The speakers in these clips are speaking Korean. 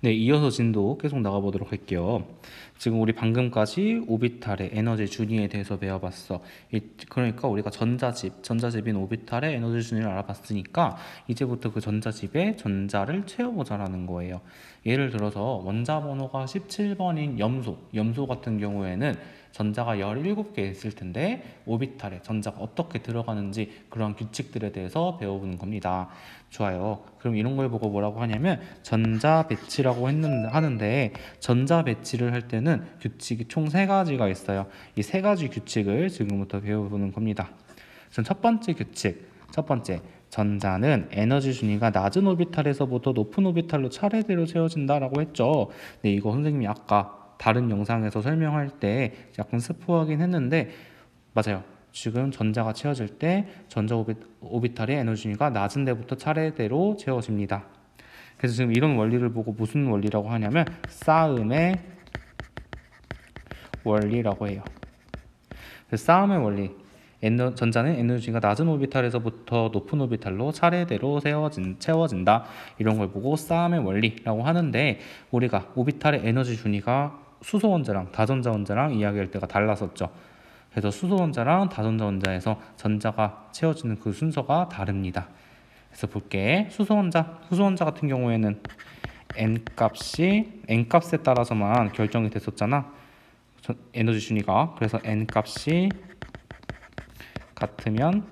네, 이어서 진도 계속 나가보도록 할게요. 지금 우리 방금까지 오비탈의 에너지 준위에 대해서 배워봤어. 그러니까 우리가 전자집인 오비탈의 에너지 준위를 알아봤으니까 이제부터 그 전자집에 전자를 채워보자라는 거예요. 예를 들어서 원자 번호가 17번인 염소 같은 경우에는 전자가 17개 있을 텐데 오비탈에 전자가 어떻게 들어가는지 그런 규칙들에 대해서 배워보는 겁니다. 좋아요. 그럼 이런 걸 보고 뭐라고 하냐면 전자 배치라고 하는데 전자 배치를 할 때는 규칙이 총 3가지가 있어요. 이 3가지 규칙을 지금부터 배워보는 겁니다. 첫 번째 규칙, 첫 번째, 전자는 에너지 준위가 낮은 오비탈에서부터 높은 오비탈로 차례대로 채워진다라고 했죠. 네, 이거 선생님이 아까 다른 영상에서 설명할 때 약간 스포하긴 했는데 맞아요. 지금 전자가 채워질 때 전자 오비탈의 에너지 준위가 낮은 데부터 차례대로 채워집니다. 그래서 지금 이런 원리를 보고 무슨 원리라고 하냐면 싸움의 원리라고 해요. 싸움의 원리, 전자는 에너지가 낮은 오비탈에서부터 높은 오비탈로 차례대로 채워진다. 이런 걸 보고 싸움의 원리라고 하는데 우리가 오비탈의 에너지 준위가 수소 원자랑 다전자 원자랑 이야기할 때가 달랐었죠. 그래서 수소 원자랑 다전자 원자에서 전자가 채워지는 그 순서가 다릅니다. 그래서 볼게. 수소 원자 같은 경우에는 N값에 따라서만 결정이 됐었잖아. 에너지 준위가. 그래서 N값이 같으면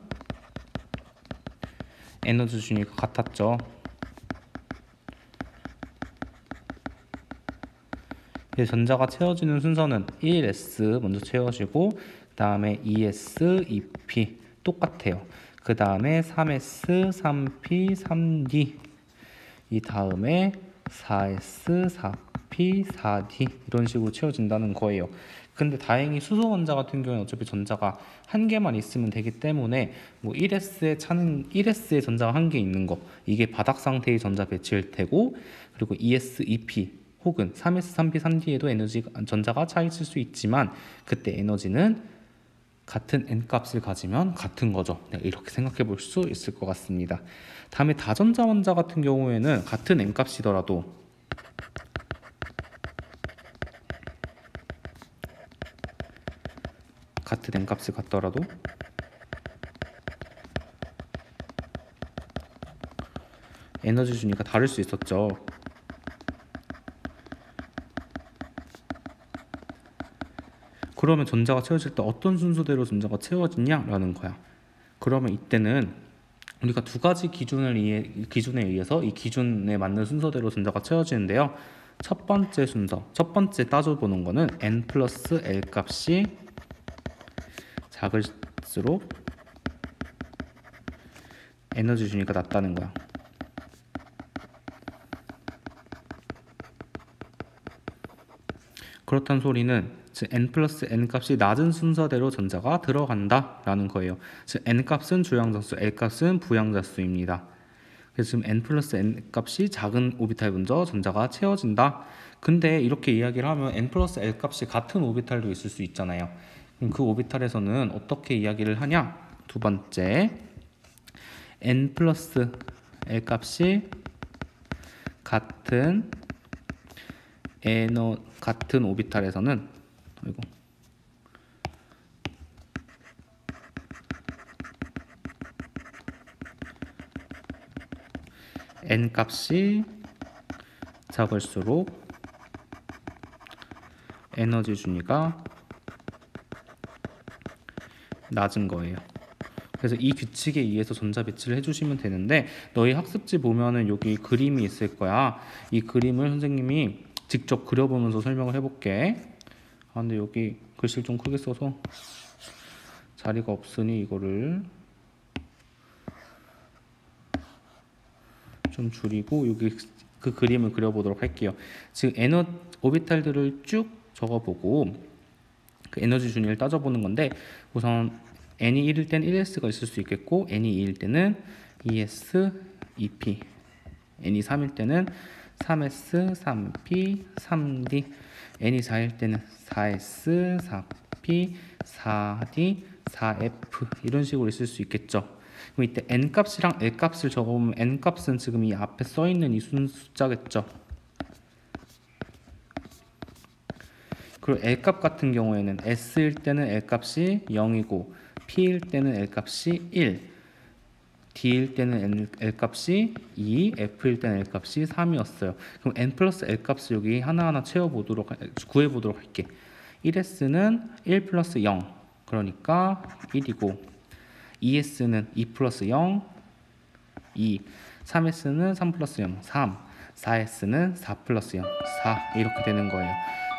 에너지 준위가 같았죠. 전자가 채워지는 순서는 1s 먼저 채워지고 그 다음에 2s, 2p 똑같아요. 그 다음에 3s, 3p, 3d 이 다음에 4s, 4p, 4d 이런 식으로 채워진다는 거예요. 근데 다행히 수소 원자 같은 경우는 어차피 전자가 한 개만 있으면 되기 때문에 뭐 1s의 전자가 한 개 있는 거 이게 바닥 상태의 전자 배치일 테고 그리고 2s, 2p 혹은 3s, 3p, 3d에도 전자가 차 있을 수 있지만 그때 에너지는 같은 n값을 가지면 같은 거죠. 네, 이렇게 생각해 볼 수 있을 것 같습니다. 다음에 다전자 원자 같은 경우에는 같은 n값이더라도 같은 n값을 갖더라도 에너지 준위가 다를 수 있었죠. 그러면 전자가 채워질 때 어떤 순서대로 전자가 채워지냐라는 거야. 그러면 이때는 우리가 2가지 기준에 의해서 이 기준에 맞는 순서대로 전자가 채워지는데요. 첫 번째 따져보는 거는 n 플러스 l 값이 작을수록 에너지 준위가 낮다는 거야. 그렇다는 소리는 즉 n 플러스 n 값이 낮은 순서대로 전자가 들어간다라는 거예요. 즉 n 값은 주양자수, l 값은 부양자수입니다. 그래서 지금 n 플러스 n 값이 작은 오비탈 먼저 전자가 채워진다. 근데 이렇게 이야기를 하면 n 플러스 l 값이 같은 오비탈도 있을 수 있잖아요. 그럼 그 오비탈에서는 어떻게 이야기를 하냐? 두 번째, n 플러스 l 값이 같은 오비탈에서는 n 값이 작을수록 에너지 준위가 낮은 거예요. 그래서 이 규칙에 의해서 전자 배치를 해주시면 되는데 너희 학습지 보면은 여기 그림이 있을 거야. 이 그림을 선생님이 직접 그려보면서 설명을 해볼게. 근데 여기 글씨를 좀 크게 써서 자리가 없으니 이거를 좀 줄이고 여기 그 그림을 그려보도록 할게요. 지금 오비탈들을 쭉 적어보고 그 에너지 준위를 따져보는 건데 우선 n이 1일 땐 1s가 있을 수 있겠고 n이 2일 때는 2s, 2p n이 3일 때는 3s, 3p, 3d n이 4일 때는 4s, 4p, 4d, 4f 이런 식으로 있을 수 있겠죠. 그럼 이때 n값이랑 l값을 적어보면 n값은 지금 이 앞에 써있는 이 숫자겠죠. 그리고 L값 같은 경우에는 S일 때는 L값이 0이고 P일 때는 L값이 1, D일 때는 L값이 2, F일 때는 L값이 3이었어요. 그럼 N 플러스 L값을 여기 하나하나 구해보도록 할게. 1S는 1 플러스 0, 그러니까 1이고 2S는 2 플러스 0, 2, 3S는 3 플러스 0, 3, 4S는 4 플러스 0, 4 이렇게 되는 거예요.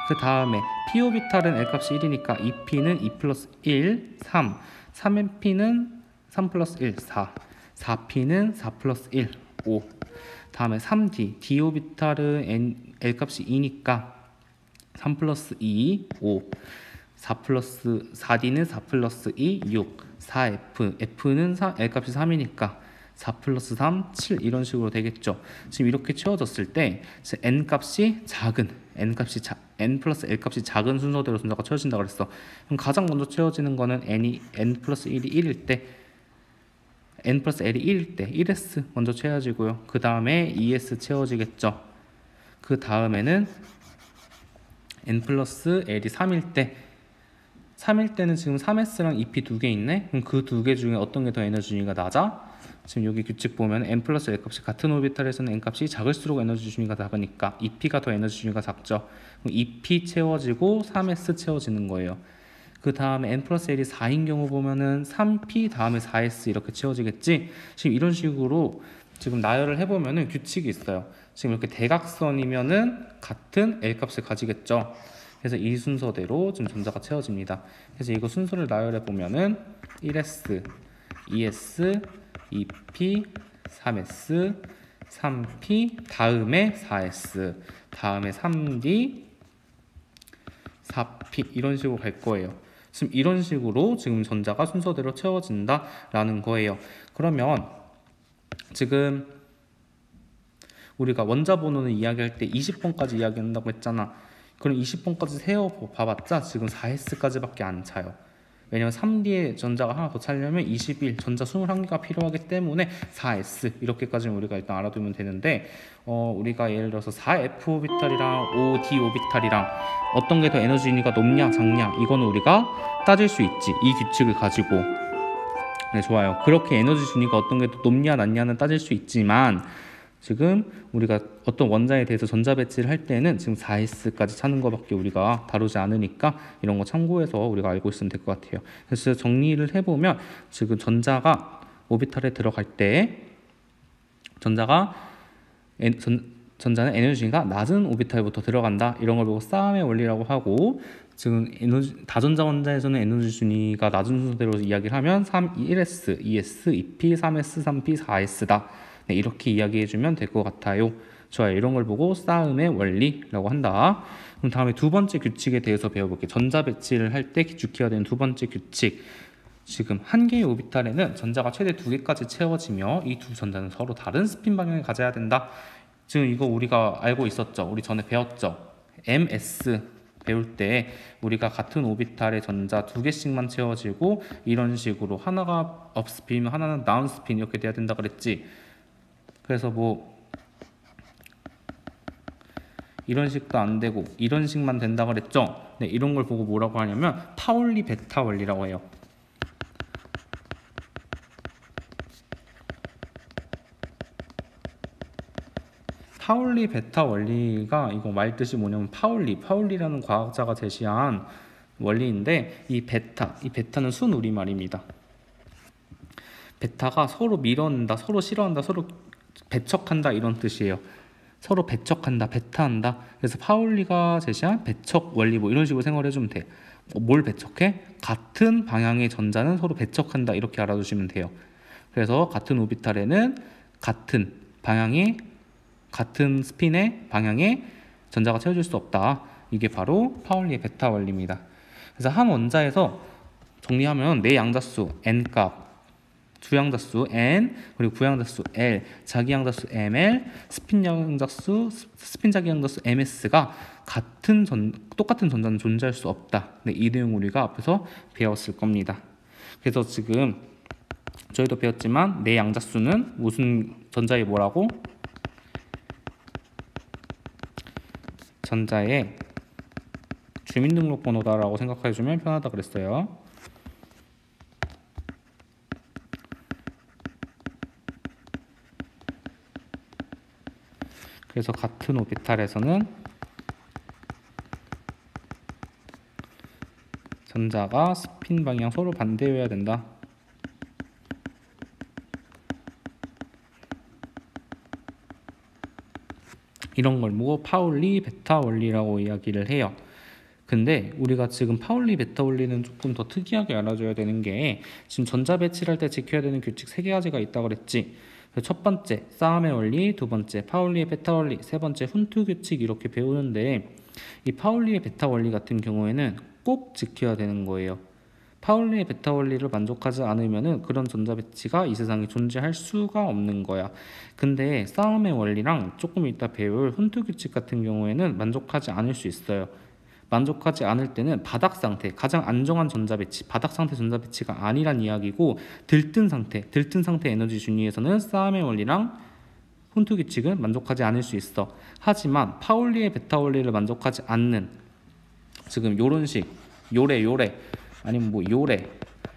그 다음에 P오비탈은 L값이 1이니까 2P는 2 플러스 1, 3, 3NP는 3 플러스 1, 4, 4P는 4 플러스 1, 5. 다음에 3D, D오비탈은 L값이 2니까 3 플러스 2, 5, 4 플러스 4D는 4 플러스 2, 6, 4F, F는 L값이 3이니까 4 플러스 3, 7 이런 식으로 되겠죠. 지금 이렇게 채워졌을 때 N값이 작은 N 플러스 L값이 작은 순서대로 전자가 채워진다 그랬어. 그럼 가장 먼저 채워지는 거는 N 플러스 1이 1일 때, N 플러스 L이 1일 때 1S 먼저 채워지고요. 그 다음에 2S 채워지겠죠. 그 다음에는 N 플러스 L이 3일 때는 지금 3S랑 2P 두 개 있네. 그럼 그 두 개 중에 어떤 게 더 에너지 준위가 낮아? 지금 여기 규칙 보면 N 플러스 L 값이 같은 오비탈에서는 N 값이 작을수록 에너지 준위가 작으니까 2P가 더 에너지 준위가 작죠. 그럼 2P 채워지고 3S 채워지는 거예요. 그 다음에 N 플러스 L이 4인 경우 보면은 3P 다음에 4S 이렇게 채워지겠지. 지금 이런 식으로 지금 나열을 해보면은 규칙이 있어요. 지금 이렇게 대각선이면은 같은 L 값을 가지겠죠. 그래서 이 순서대로 지금 전자가 채워집니다. 그래서 이거 순서를 나열해 보면은 1S, 2S, 2P, 3S, 3P, 다음에 4S, 다음에 3D, 4P 이런 식으로 갈 거예요. 지금 이런 식으로 지금 전자가 순서대로 채워진다라는 거예요. 그러면 지금 우리가 원자 번호는 이야기할 때 20번까지 이야기한다고 했잖아. 그럼 20번까지 세어봐봤자 지금 4S까지밖에 안 차요. 왜냐면 3D에 전자가 하나 더 차려면 21, 전자 21개가 필요하기 때문에 4S 이렇게까지는 우리가 일단 알아두면 되는데 우리가 예를 들어서 4F 오비탈이랑 5D 오비탈이랑 어떤 게 더 에너지 유니가 높냐 작냐 이거는 우리가 따질 수 있지. 이 규칙을 가지고. 네, 좋아요. 그렇게 에너지 준위가 어떤 게 더 높냐 낮냐는 따질 수 있지만 지금 우리가 어떤 원자에 대해서 전자 배치를 할 때는 지금 4S까지 차는 것밖에 우리가 다루지 않으니까 이런 거 참고해서 우리가 알고 있으면 될 것 같아요. 그래서 정리를 해보면 지금 전자가 오비탈에 들어갈 때 전자는 에너지가 낮은 오비탈부터 들어간다. 이런 걸 보고 싸움의 원리라고 하고 지금 다전자 원자에서는 에너지 준위가 낮은 순서대로 이야기를 하면 1S, 2S, 2P, 3S, 3P, 4S다. 네, 이렇게 이야기해주면 될 것 같아요. 좋아요. 이런 걸 보고 싸움의 원리라고 한다. 그럼 다음에 두 번째 규칙에 대해서 배워볼게요. 전자 배치를 할 때 기축해야 되는 두 번째 규칙. 지금 한 개의 오비탈에는 전자가 최대 2개까지 채워지며 이 두 전자는 서로 다른 스핀 방향을 가져야 된다. 지금 이거 우리가 알고 있었죠. 우리 전에 배웠죠. MS 배울 때 우리가 같은 오비탈의 전자 2개씩만 채워지고 이런 식으로 하나가 업스핀이면 하나는 다운스핀 이렇게 돼야 된다 그랬지. 그래서 뭐 이런 식도 안 되고 이런 식만 된다 그랬죠. 네, 이런 걸 보고 뭐라고 하냐면 파울리 베타 원리라고 해요. 파울리 베타 원리가 이거 말 뜻이 뭐냐면 파울리라는 과학자가 제시한 원리인데 이 베타는 순우리말입니다. 베타가 서로 밀어낸다, 서로 싫어한다, 서로 배척한다 이런 뜻이에요. 서로 배척한다, 베타한다. 그래서 파울리가 제시한 배척 원리 뭐 이런 식으로 생각을 해주면 돼. 뭘 배척해? 같은 방향의 전자는 서로 배척한다 이렇게 알아두시면 돼요. 그래서 같은 오비탈에는 같은 방향의 같은 스핀의 방향에 전자가 채워질 수 없다. 이게 바로 파울리의 베타 원리입니다. 그래서 한 원자에서 정리하면 내 양자수 N값, 주양자수 N, 그리고 부양자수 L, 자기양자수 ML, 스핀 자기양자수 MS가 똑같은 전자는 존재할 수 없다. 네, 이 내용 우리가 앞에서 배웠을 겁니다. 그래서 지금 저희도 배웠지만 내 양자수는 무슨 전자의 뭐라고? 주민등록번호다라고 생각해주면 편하다 그랬어요. 그래서 같은 오비탈에서는 전자가 스핀 방향 서로 반대여야 된다. 이런 걸 보고 파울리 베타 원리라고 이야기를 해요. 근데 우리가 지금 파울리 베타 원리는 조금 더 특이하게 알아줘야 되는 게, 지금 전자 배치를 할 때 지켜야 되는 규칙 3가지가 있다고 그랬지. 첫 번째 싸움의 원리, 두 번째 파울리의 베타 원리, 세 번째 훈트 규칙 이렇게 배우는데, 이 파울리의 베타 원리 같은 경우에는 꼭 지켜야 되는 거예요. 파울리의 베타 원리를 만족하지 않으면은 그런 전자 배치가 이 세상에 존재할 수가 없는 거야. 근데 싸움의 원리랑 조금 이따 배울 훈트 규칙 같은 경우에는 만족하지 않을 수 있어요. 만족하지 않을 때는 바닥 상태, 가장 안정한 전자 배치, 바닥 상태 전자 배치가 아니란 이야기고, 들뜬 상태 에너지 준위에서는 싸움의 원리랑 훈트 규칙은 만족하지 않을 수 있어. 하지만 파울리의 베타 원리를 만족하지 않는, 지금 요런 식 요래 아니면 뭐 요래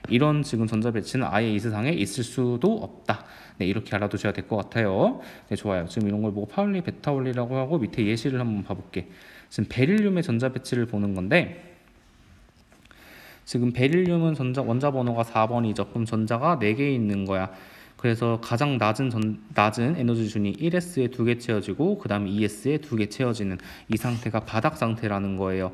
이런 지금 전자 배치는 아예 이 세상에 있을 수도 없다. 네, 이렇게 알아두셔야 될 것 같아요. 네, 좋아요. 지금 이런 걸 보고 파울리 베타 원리라고 하고, 밑에 예시를 한번 봐볼게. 지금 베릴륨의 전자 배치를 보는 건데, 지금 베릴륨은 원자 번호가 4번이죠. 그럼 전자가 4개 있는 거야. 그래서 가장 낮은 에너지 준위 1s에 2개 채워지고, 그 다음에 2s에 2개 채워지는 이 상태가 바닥 상태라는 거예요.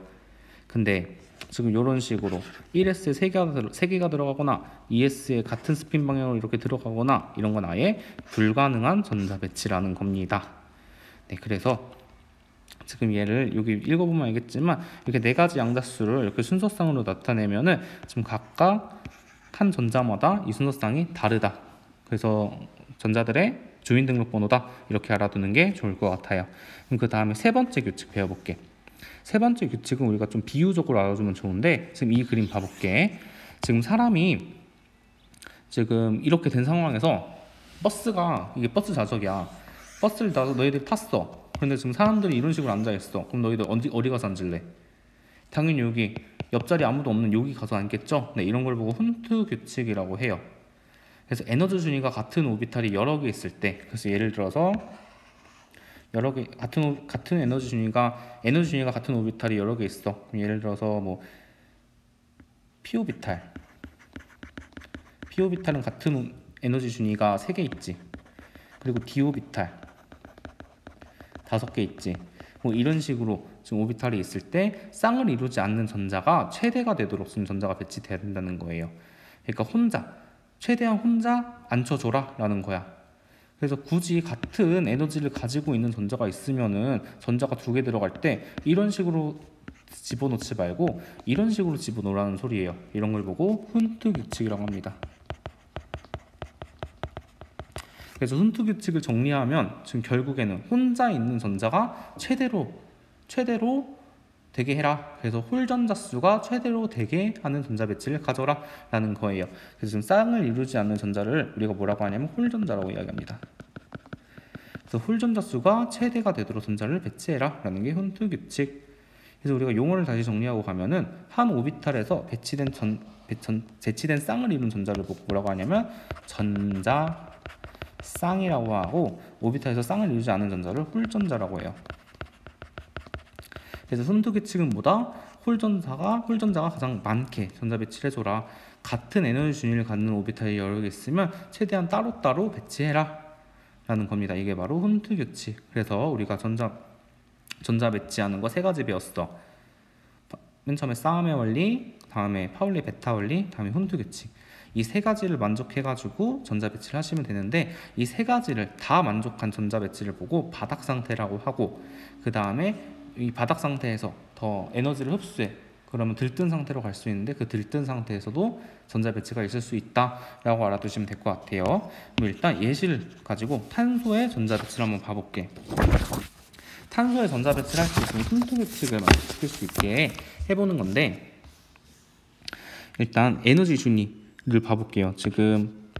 근데 지금 이런 식으로 1s에 3개가 들어가거나 2s에 같은 스핀 방향으로 이렇게 들어가거나 이런 건 아예 불가능한 전자 배치라는 겁니다. 네, 그래서 지금 얘를 여기 읽어보면 알겠지만, 이렇게 4가지 양자수를 이렇게 순서상으로 나타내면은 지금 각각 한 전자마다 이 순서상이 다르다. 그래서 전자들의 주민등록번호다. 이렇게 알아두는 게 좋을 것 같아요. 그럼 그 다음에 세 번째 규칙 배워볼게. 세 번째 규칙은 우리가 좀 비유적으로 알아주면 좋은데, 지금 이 그림 봐볼게. 지금 사람이 지금 이렇게 된 상황에서 이게 버스 좌석이야. 버스를 너희들이 탔어. 근데 지금 사람들이 이런 식으로 앉아있어. 그럼 너희들 어디 가서 앉을래? 당연히 여기 옆자리 아무도 없는 여기 가서 앉겠죠? 네, 이런 걸 보고 훈트 규칙이라고 해요. 그래서 에너지 준위가 같은 오비탈이 여러 개 있을 때, 그래서 예를 들어서 여러 개 같은 에너지 준위가 같은 오비탈이 여러 개 있어. 그럼 예를 들어서 뭐 p 오비탈은 같은 에너지 준위가 3개 있지. 그리고 d 오비탈 5개 있지. 뭐 이런 식으로 지금 오비탈이 있을 때 쌍을 이루지 않는 전자가 최대가 되도록 지금 전자가 배치돼야 된다는 거예요. 그러니까 최대한 혼자 앉혀줘라 라는 거야. 그래서 굳이 같은 에너지를 가지고 있는 전자가 있으면은 전자가 2개 들어갈 때 이런 식으로 집어넣지 말고 이런 식으로 집어넣으라는 소리예요. 이런 걸 보고 훈트 규칙이라고 합니다. 그래서 훈트 규칙을 정리하면 지금 결국에는 혼자 있는 전자가 최대로 되게 해라. 그래서 홀 전자 수가 최대로 되게 하는 전자 배치를 가져라 라는 거예요. 그래서 지금 쌍을 이루지 않는 전자를 우리가 뭐라고 하냐면 홀 전자라고 이야기합니다. 그래서 홀 전자 수가 최대가 되도록 전자를 배치해라 라는 게 훈트 규칙. 그래서 우리가 용어를 다시 정리하고 가면은 한 오비탈에서 배치된 쌍을 이룬 전자를 뭐라고 하냐면 전자 쌍이라고 하고, 오비탈에서 쌍을 이루지 않은 전자를 홀전자라고 해요. 그래서 훈트 규칙은 뭐다? 홀전자가 가장 많게 전자 배치를 해줘라. 같은 에너지 준위를 갖는 오비탈이 여러 개 있으면 최대한 따로따로 배치해라 라는 겁니다. 이게 바로 훈트 규칙. 그래서 우리가 전자 배치하는 거 3가지 배웠어. 맨 처음에 싸움의 원리, 다음에 파울리 베타 원리, 다음에 훈트 규칙. 이 3가지를 만족해가지고 전자 배치를 하시면 되는데, 이 3가지를 다 만족한 전자 배치를 보고 바닥 상태라고 하고, 그 다음에 이 바닥 상태에서 더 에너지를 흡수해. 그러면 들뜬 상태로 갈 수 있는데, 그 들뜬 상태에서도 전자 배치가 있을 수 있다라고 알아두시면 될 것 같아요. 그럼 일단 예시를 가지고 탄소의 전자 배치를 한번 봐볼게. 탄소의 전자 배치를 할 수 있으면 훈트 규칙을 만족시킬 수 있게 해보는 건데, 일단 에너지 준위를 봐볼게요. 지금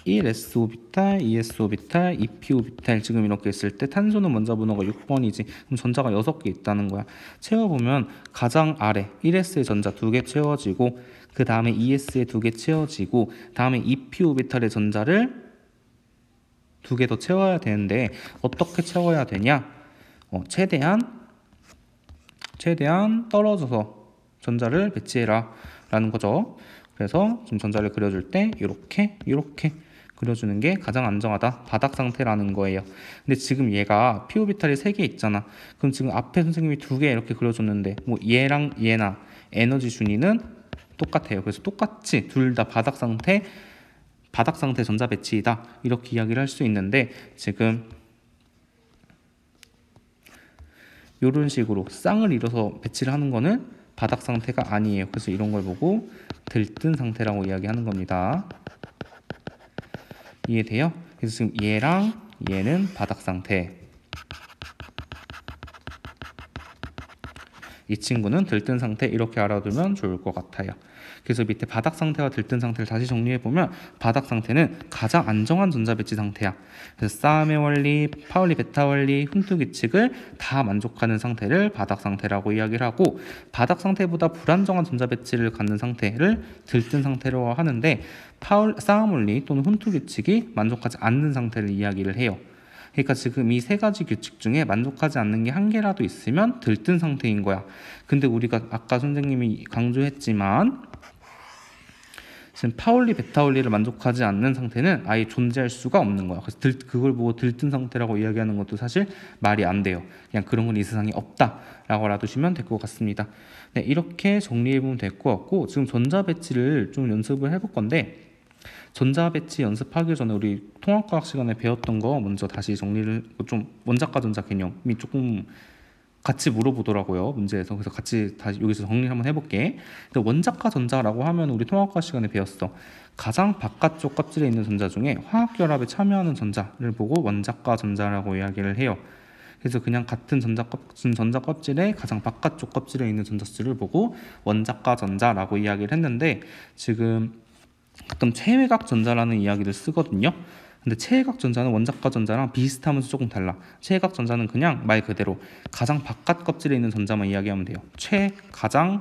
1s 오비탈, 2s 오비탈, 2p 오비탈 지금 이렇게 있을 때 탄소는 먼저 번호가 6번이지. 그럼 전자가 6개 있다는 거야. 채워보면 가장 아래 1s의 전자 2개 채워지고 그 다음에 2s에 2개 채워지고 다음에 2p 오비탈의 전자를 2개 더 채워야 되는데 어떻게 채워야 되냐? 최대한 떨어져서 전자를 배치해라 라는 거죠. 그래서 지금 전자를 그려줄 때 이렇게 그려주는 게 가장 안정하다, 바닥 상태라는 거예요. 근데 지금 얘가 p 오비탈이 3개 있잖아. 그럼 지금 앞에 선생님이 2개 이렇게 그려줬는데 뭐 얘랑 얘나 에너지 준위는 똑같아요. 그래서 똑같이 둘 다 바닥 상태 전자 배치이다 이렇게 이야기를 할 수 있는데 지금 이런 식으로 쌍을 이뤄서 배치를 하는 거는 바닥 상태가 아니에요. 그래서 이런 걸 보고 들뜬 상태라고 이야기하는 겁니다. 이해돼요? 그래서 지금 얘랑 얘는 바닥 상태, 이 친구는 들뜬 상태 이렇게 알아두면 좋을 것 같아요. 그래서 밑에 바닥 상태와 들뜬 상태를 다시 정리해보면 바닥 상태는 가장 안정한 전자 배치 상태야. 그래서 싸움의 원리, 파울리 베타 원리, 훈트 규칙을 다 만족하는 상태를 바닥 상태라고 이야기를 하고 바닥 상태보다 불안정한 전자 배치를 갖는 상태를 들뜬 상태로 하는데 싸움 원리 또는 훈트 규칙이 만족하지 않는 상태를 이야기를 해요. 그러니까 지금 이 세 가지 규칙 중에 만족하지 않는 게 한 개라도 있으면 들뜬 상태인 거야. 근데 우리가 아까 선생님이 강조했지만 지금 파울리 베타 원리를 만족하지 않는 상태는 아예 존재할 수가 없는 거야. 그래서 그걸 보고 들뜬 상태라고 이야기하는 것도 사실 말이 안 돼요. 그냥 그런 건 이 세상에 없다라고 알아두시면 될 것 같습니다. 네, 이렇게 정리해보면 될 것 같고 지금 전자 배치를 좀 연습을 해볼 건데 전자 배치 연습하기 전에 우리 통합과학 시간에 배웠던 거 먼저 다시 정리를 좀 원자과 전자 개념이 조금 같이 물어보더라고요 문제에서. 그래서 같이 다시 여기서 정리를 한번 해볼게. 원자과 전자라고 하면 우리 통합과학 시간에 배웠어. 가장 바깥쪽 껍질에 있는 전자 중에 화학결합에 참여하는 전자를 보고 원자과 전자라고 이야기를 해요. 그래서 그냥 같은 전자 껍질의 가장 바깥쪽 껍질에 있는 전자수를 보고 원자과 전자라고 이야기를 했는데 지금 가끔 체외각 전자라는 이야기를 쓰거든요. 근데 체외각 전자는 원자과 전자랑 비슷하면서 조금 달라. 체외각 전자는 그냥 말 그대로 가장 바깥 껍질에 있는 전자만 이야기하면 돼요. 가장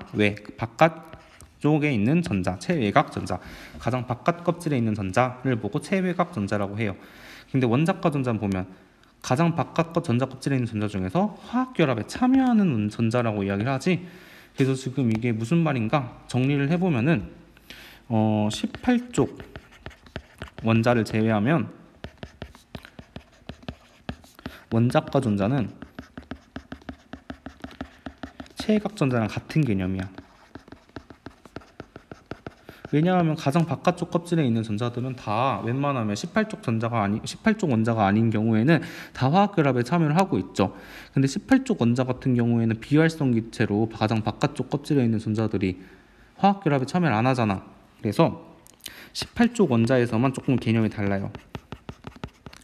바깥 쪽에 있는 전자, 체외각 전자. 가장 바깥 껍질에 있는 전자를 보고 체외각 전자라고 해요. 근데 원자과 전자는 보면 가장 바깥 전자 껍질에 있는 전자 중에서 화학결합에 참여하는 전자라고 이야기를 하지. 그래서 지금 이게 무슨 말인가 정리를 해보면은 18쪽 원자를 제외하면 원자과 전자는 체외각 전자랑 같은 개념이야. 왜냐하면 가장 바깥쪽 껍질에 있는 전자들은 다 웬만하면 18쪽 원자가 아닌 경우에는 다 화학결합에 참여를 하고 있죠. 근데 18쪽 원자 같은 경우에는 비활성 기체로 가장 바깥쪽 껍질에 있는 전자들이 화학결합에 참여를 안 하잖아. 그래서 18쪽 원자에서만 조금 개념이 달라요.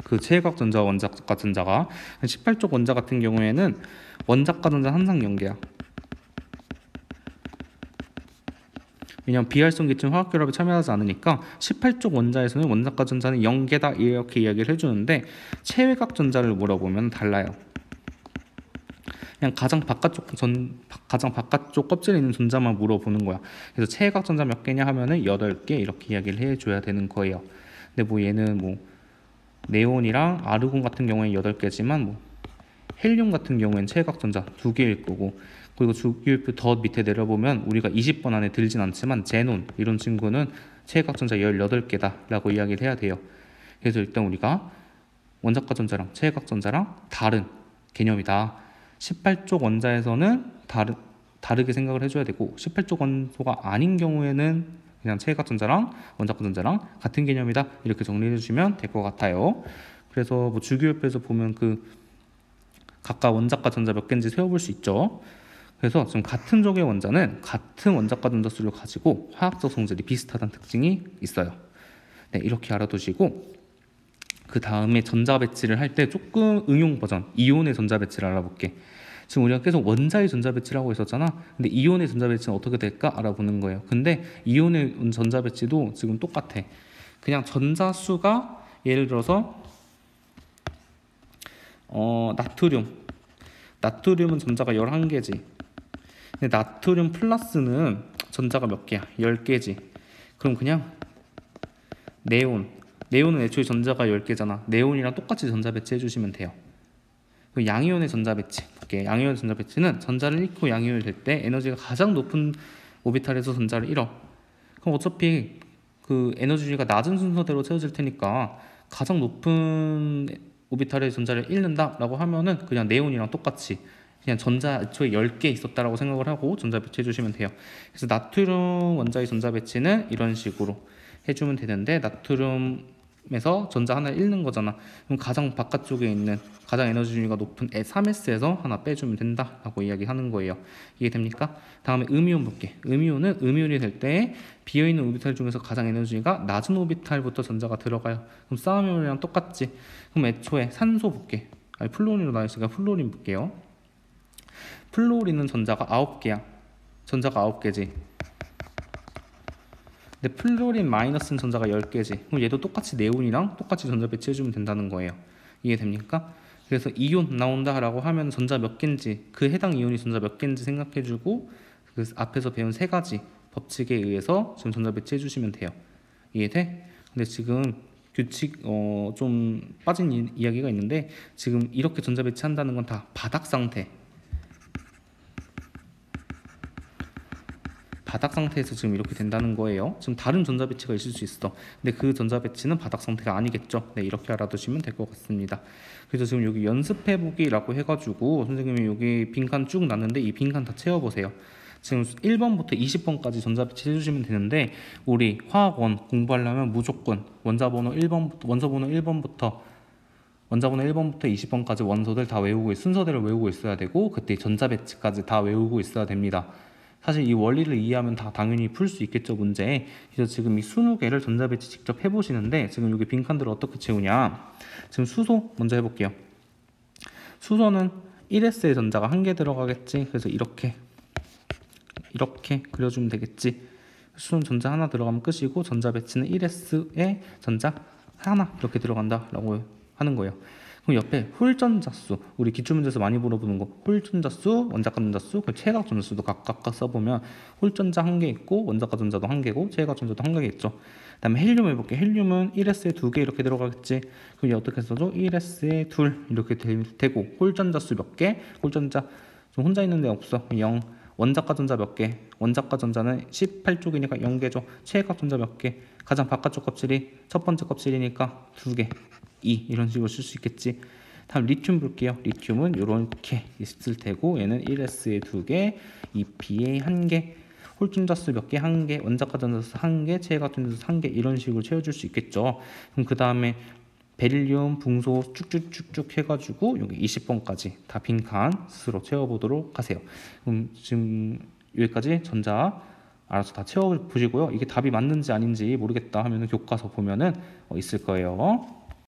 그 체외각 전자와 원자과 전자가 18쪽 원자 같은 경우에는 원자과 전자 항상 연계야. 왜냐하면 비활성 기체는 화학결합에 참여하지 않으니까 18쪽 원자에서는 원자과 전자는 연계다 이렇게 이야기를 해주는데 체외각 전자를 물어보면 달라요. 그냥 가장 바깥쪽 껍질에 있는 전자만 물어보는 거야. 그래서 체외각 전자 몇 개냐 하면은 8개 이렇게 이야기를 해줘야 되는 거예요. 근데 뭐 얘는 뭐 네온이랑 아르곤 같은 경우에는 8개지만 뭐 헬륨 같은 경우에는 체외각 전자 2개일 거고, 그리고 주기율표 더 밑에 내려보면 우리가 20번 안에 들진 않지만 제논 이런 친구는 체외각 전자 18개다 라고 이야기를 해야 돼요. 그래서 일단 우리가 원자과 전자랑 체외각 전자랑 다른 개념이다. 18쪽 원자에서는 다르게 생각을 해줘야 되고 18쪽 원소가 아닌 경우에는 그냥 체외각 전자랑 원자과 전자랑 같은 개념이다 이렇게 정리해 주시면 될 것 같아요. 그래서 뭐 주기율표에서 보면 그 각각 원자과 전자 몇 개인지 세워볼 수 있죠. 그래서 지금 같은 쪽의 원자는 같은 원자과 전자 수를 가지고 화학적 성질이 비슷하다는 특징이 있어요. 네, 이렇게 알아두시고 그 다음에 전자 배치를 할 때 조금 응용 버전 이온의 전자 배치를 알아볼게. 지금 우리가 계속 원자의 전자 배치를 하고 있었잖아. 근데 이온의 전자 배치는 어떻게 될까 알아보는 거예요. 근데 이온의 전자 배치도 지금 똑같아. 그냥 전자수가 예를 들어서 나트륨은 전자가 11개지. 근데 나트륨 플러스는 전자가 몇 개야? 10개지. 그럼 그냥 네온은 애초에 전자가 10개잖아. 네온이랑 똑같이 전자 배치해 주시면 돼요. 그 양이온의 전자 배치 볼게. 양이온의 전자 배치는 전자를 잃고 양이온이 될 때 에너지가 가장 높은 오비탈에서 전자를 잃어. 그럼 어차피 그 에너지 준위가 낮은 순서대로 채워질 테니까 가장 높은 오비탈의 전자를 잃는다라고 하면은 그냥 네온이랑 똑같이 그냥 전자 애초에 10개 있었다라고 생각을 하고 전자 배치해 주시면 돼요. 그래서 나트륨 원자의 전자 배치는 이런 식으로 해주면 되는데, 나트륨에서 전자 하나 잃는 거잖아. 그럼 가장 바깥쪽에 있는 가장 에너지 준위가 높은 3s에서 하나 빼주면 된다라고 이야기하는 거예요. 이해됩니까? 다음에 음이온 볼게. 음이온은 음이온이 될 때 비어있는 오비탈 중에서 가장 에너지 준위가 낮은 오비탈부터 전자가 들어가요. 그럼 싸움이랑 똑같지. 그럼 애초에 산소 볼게. 아니, 플로린으로 나와있으니까 플로린 볼게요. 플로린은 전자가 9개야. 전자가 9개지. 근데 플로린 마이너스는 전자가 10개지. 그럼 얘도 똑같이 네온이랑 똑같이 전자 배치해주면 된다는 거예요. 이해됩니까? 그래서 이온 나온다라고 하면 전자 몇 개인지, 그 해당 이온이 전자 몇 개인지 생각해주고 그 앞에서 배운 세 가지 법칙에 의해서 지금 전자 배치해주시면 돼요. 이해돼? 근데 지금 규칙 좀 빠진 이야기가 있는데, 지금 이렇게 전자 배치한다는 건 다 바닥 상태에서 지금 이렇게 된다는 거예요. 지금 다른 전자 배치가 있을 수 있어. 근데 그 전자 배치는 바닥 상태가 아니겠죠. 네, 이렇게 알아두시면 될 것 같습니다. 그래서 지금 여기 연습해보기라고 해가지고 선생님이 여기 빈칸 쭉 놨는데 이 빈칸 다 채워보세요. 지금 1번부터 20번까지 전자 배치 해주시면 되는데, 우리 화학원 공부하려면 무조건 원자번호 1번부터 20번까지 원소들 다 외우고 순서대로 외우고 있어야 되고, 그때 전자 배치까지 다 외우고 있어야 됩니다. 사실 이 원리를 이해하면 다 당연히 풀 수 있겠죠, 문제. 그래서 지금 이 20개를 전자 배치 직접 해보시는데, 지금 여기 빈칸들을 어떻게 채우냐. 지금 수소 먼저 해볼게요. 수소는 1s의 전자가 1개 들어가겠지. 그래서 이렇게 그려주면 되겠지. 수소는 전자 하나 들어가면 끝이고, 전자 배치는 1s의 전자 하나 이렇게 들어간다라고 하는 거예요. 그럼 옆에 홀전자수, 우리 기출문제에서 많이 물어보는 거, 홀전자수, 원자가 전자수, 그 체각 전자수도 각각 써보면 홀전자 1개 있고 원자가 전자도 1개고 체각 전자도 1개겠죠. 그 다음에 헬륨 해볼게. 헬륨은 1s에 2개 이렇게 들어가겠지. 그럼 어떻게 써줘? 1s에 2 이렇게 되고, 홀전자수 몇 개? 홀전자 좀 혼자 있는데 없어. 0. 원자가 전자 몇 개? 원자가 전자는 18쪽이니까 0개죠. 체각 전자 몇 개? 가장 바깥쪽 껍질이 첫 번째 껍질이니까 2개. 2 이런 식으로 쓸 수 있겠지. 다음 리튬 볼게요. 리튬은 이렇게 있을 테고, 얘는 1s에 2개, 2p에 1개, 홀전자수 몇 개? 1개, 원자가 전자수 1개, 체각 전자수 1개 이런 식으로 채워줄 수 있겠죠. 그럼 그 다음에 베릴륨, 붕소 쭉쭉쭉쭉 해가지고 여기 20번까지 다 빈칸 스스로 채워보도록 하세요. 그럼 지금 여기까지 전자 알아서 다 채워보시고요. 이게 답이 맞는지 아닌지 모르겠다 하면 교과서 보면은 있을 거예요.